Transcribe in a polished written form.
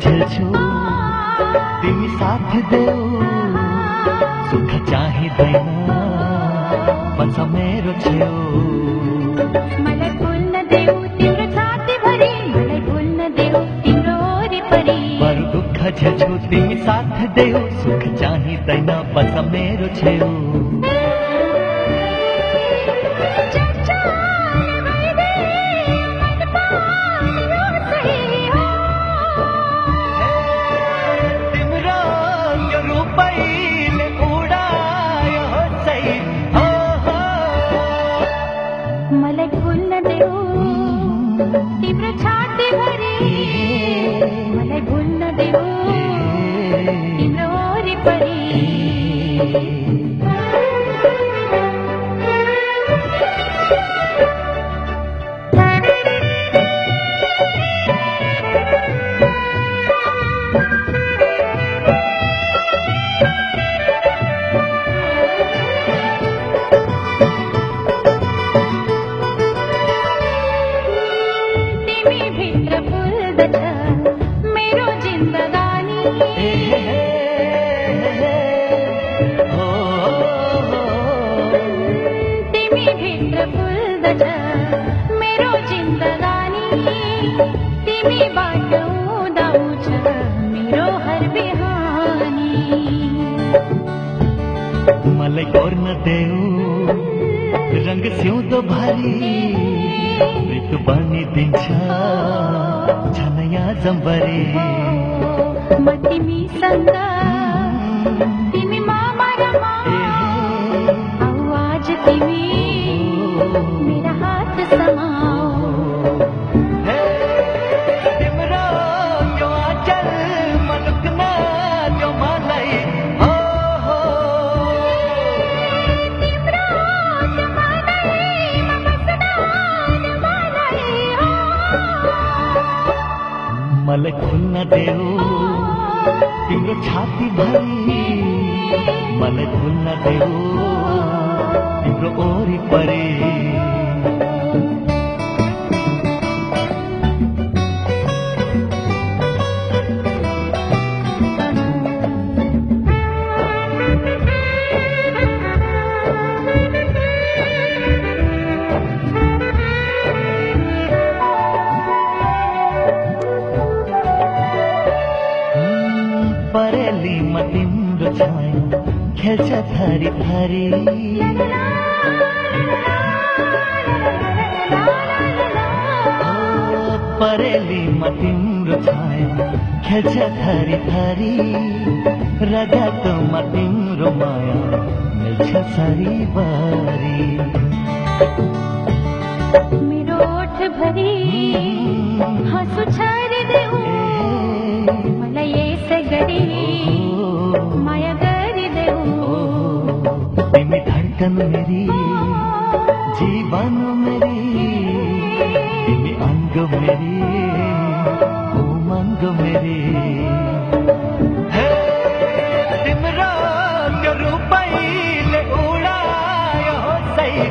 झेल्छु तिमी साथ देऊ सुख चाहिँदैन बन्छ मेरो छेउ मलाई भुल्न देऊ तिम्रो छातीभरि मलाई भुल्न देऊ तिम्रो वरिपरि बरु दुःख झेल्छु तिमी साथ देऊ सुख चाहिँदैन बन्छ मेरो छेउ मलाई भुल्न देऊ तिम्रो छातीभरि मलाई भुल्न देऊ तिम्रो वरिपरि भित्र फुल्दछ मेरो जिन्दगानी तिमी भित्र फुल्दछ मेरो जिन्दगानी तिमीबाट उदाउँछ मेरो हर बिहानी मलाई कोर्न देऊ रंग सिउँदो भरी ऋतु बनिदिन्छ छनया जम्बरी म तिमीसँग तिमी मामा रमा आवाज तिमी मेरा हात समाऊ तिम्रो यो आँचल मनुक्न त्यो मलाई मलाई खुल्न देऊ तिम्रो छाती भरी मलाई खुल्न देऊ तिम्रो वरिपरि परेलीमा तिम्रो छाया खेल्छ थरी थरी परेलीमा तिम्रो छाया खेल्छ थरी थरी रगतमा तिम्रो माया मिल्छ सरीबारी मेरो ओठ भरी हाँसु छरिदेऊ मलाई यसै गरी माया गरिदेऊ तिमी धडकन मेरी जीवन मेरी तिमी अंग मेरी उमंग मेरी तिम्रो त्यो रूपैले उडायो सही